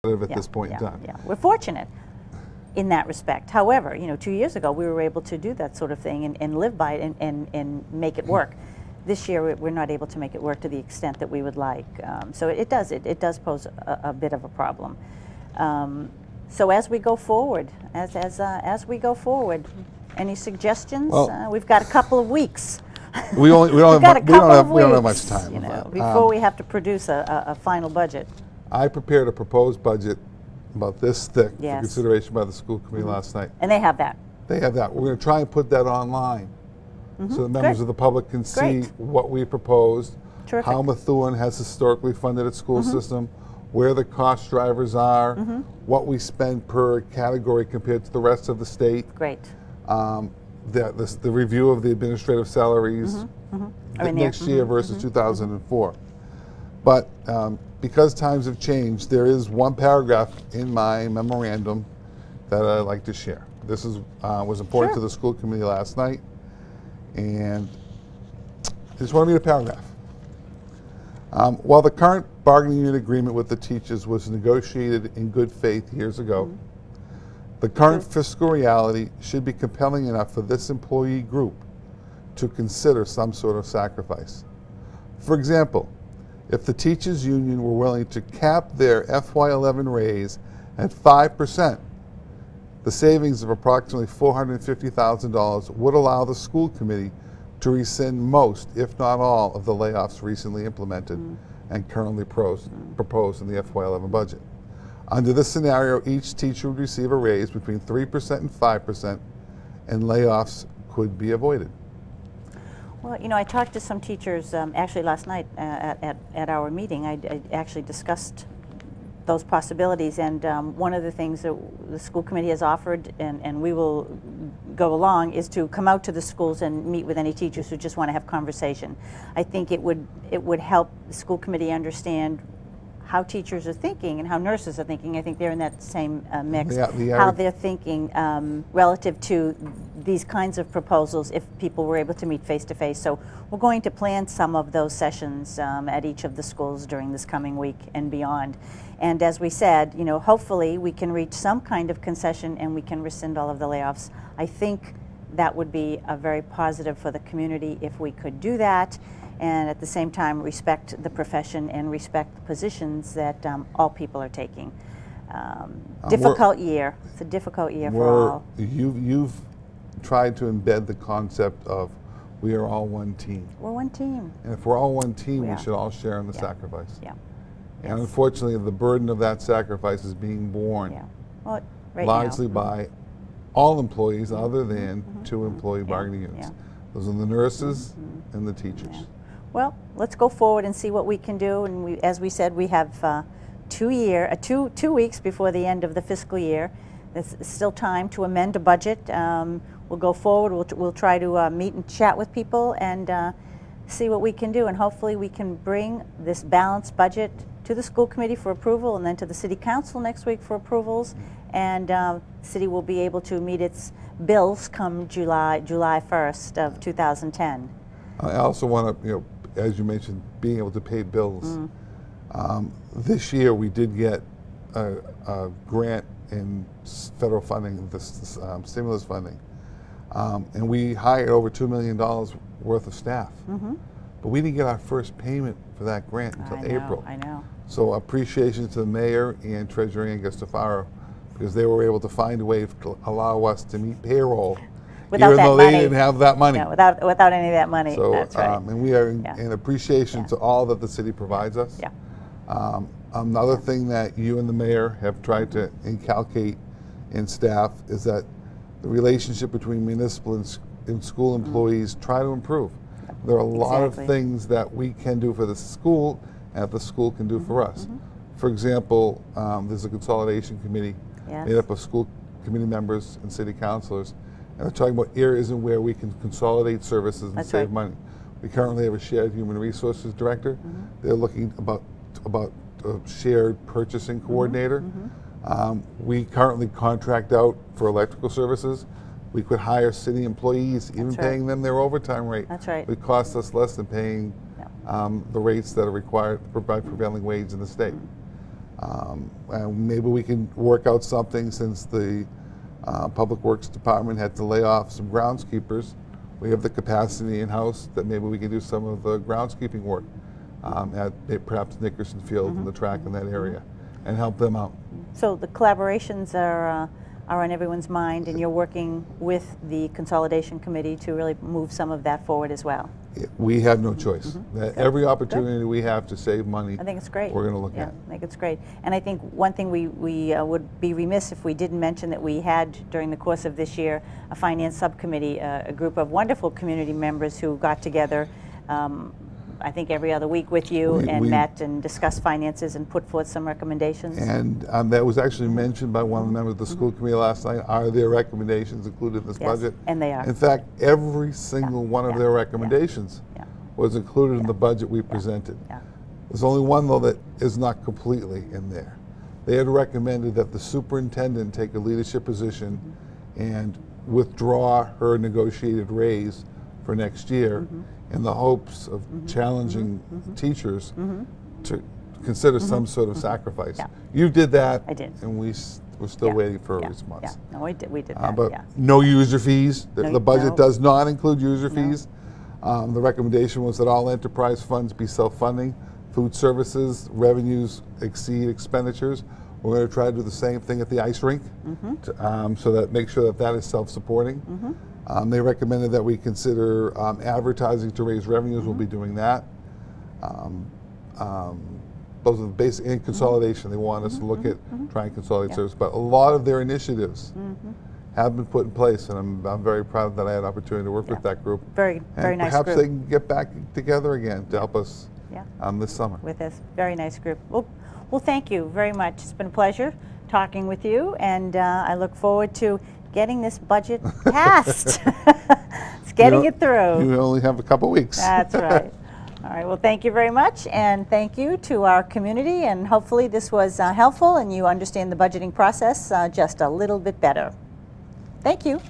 at this point in time. Yeah, we're fortunate in that respect. However, 2 years ago we were able to do that sort of thing and live by it and make it work. This year we're not able to make it work to the extent that we would like. So it does pose a bit of a problem. So as we go forward, as we go forward, any suggestions? Well, We've got a couple of weeks. We don't have much time. Before we have to produce a final budget. I prepared a proposed budget about this thick for consideration by the school committee last night. And they have that. They have that. We're going to try and put that online so the members of the public can see what we proposed, how Methuen has historically funded its school system, where the cost drivers are, what we spend per category compared to the rest of the state. Great. The review of the administrative salaries next year versus 2004. But because times have changed, there is one paragraph in my memorandum that I'd like to share. This was important to the school committee last night, and I just want to read a paragraph. While the current bargaining unit agreement with the teachers was negotiated in good faith years ago, the current fiscal reality should be compelling enough for this employee group to consider some sort of sacrifice. For example, if the teachers union were willing to cap their FY11 raise at 5%, the savings of approximately $450,000 would allow the school committee to rescind most, if not all, of the layoffs recently implemented and currently proposed in the FY11 budget. Under this scenario, each teacher would receive a raise between 3% and 5%, and layoffs could be avoided. Well, I talked to some teachers actually last night at our meeting. I actually discussed those possibilities, and one of the things that the school committee has offered, and we will go along, is to come out to the schools and meet with any teachers who just want to have conversation. I think it would help the school committee understand how teachers are thinking and how nurses are thinking. I think they're in that same mix, how they're thinking relative to these kinds of proposals if people were able to meet face to face. So we're going to plan some of those sessions at each of the schools during this coming week and beyond. And as we said, hopefully we can reach some kind of concession and we can rescind all of the layoffs. I think that would be a very positive for the community if we could do that, and at the same time respect the profession and respect the positions that all people are taking. Difficult year. It's a difficult year for all. You've tried to embed the concept of we are all one team. We're one team. And if we're all one team, we should all share in the sacrifice. Yeah. And unfortunately, the burden of that sacrifice is being borne largely by all employees other than two employee bargaining units. Those are the nurses and the teachers. Well, let's go forward and see what we can do. And as we said, we have 2 weeks before the end of the fiscal year. There's still time to amend a budget. We'll go forward. We'll try to meet and chat with people and see what we can do. And hopefully we can bring this balanced budget to the school committee for approval and then to the city council next week for approvals. And the city will be able to meet its bills come July 1st of 2010. I also want to, as you mentioned, being able to pay bills. This year we did get a grant in federal funding, this stimulus funding, and we hired over $2 million worth of staff. But we didn't get our first payment for that grant until April. I know. So appreciation to the mayor and Treasurer Ann Gustafaro, because they were able to find a way to allow us to meet payroll without even though they didn't have that money. Yeah, without any of that money. So, that's right. And we are in appreciation to all that the city provides us. Yeah. Another thing that you and the mayor have tried to inculcate in staff is that the relationship between municipal and school employees try to improve. There are a lot of things that we can do for the school and that the school can do for us. For example, there's a consolidation committee made up of school committee members and city councilors, and they're talking about areas in where we can consolidate services and save money. We currently have a shared human resources director. They're looking about a shared purchasing coordinator. We currently contract out for electrical services. We could hire city employees, even paying them their overtime rate. That's right. It costs us less than paying the rates that are required to provide prevailing wage in the state. And maybe we can work out something, since the Public Works Department had to lay off some groundskeepers. We have the capacity in-house that maybe we can do some of the groundskeeping work at perhaps Nickerson Field and the track in that area, and help them out. So the collaborations are on everyone's mind, and you're working with the Consolidation Committee to really move some of that forward as well. We have no choice. Every opportunity we have to save money, I think it's great. we're going to look at. I think it's great. And I think one thing we would be remiss if we didn't mention that we had, during the course of this year, a finance subcommittee, a group of wonderful community members who got together, I think every other week with you, and met and discussed finances and put forth some recommendations. And that was actually mentioned by one of the members of the school committee last night. Are there recommendations included in this budget? And they are. In fact, every single one of their recommendations was included in the budget we presented. There's only one, though, that is not completely in there. They had recommended that the superintendent take a leadership position and withdraw her negotiated raise for next year, in the hopes of challenging teachers to consider some sort of sacrifice. You did that. I did. And we're still waiting for a response. No, we did that. But no user fees. The budget does not include user fees. The recommendation was that all enterprise funds be self-funding. Food services revenues exceed expenditures. We're going to try to do the same thing at the ice rink, so that make sure that that is self-supporting. They recommended that we consider advertising to raise revenues. We'll be doing that. Those are the basic, and consolidation. They want us to look at trying to consolidate service. But a lot of their initiatives have been put in place, and I'm very proud that I had an opportunity to work with that group. Very nice perhaps group. they can get back together again to help us this summer. With this very nice group. Well, thank you very much. It's been a pleasure talking with you, and I look forward to getting this budget passed. It's getting it through. You only have a couple weeks. That's right. All right, well, thank you very much, and thank you to our community, and hopefully this was helpful and you understand the budgeting process just a little bit better. Thank you.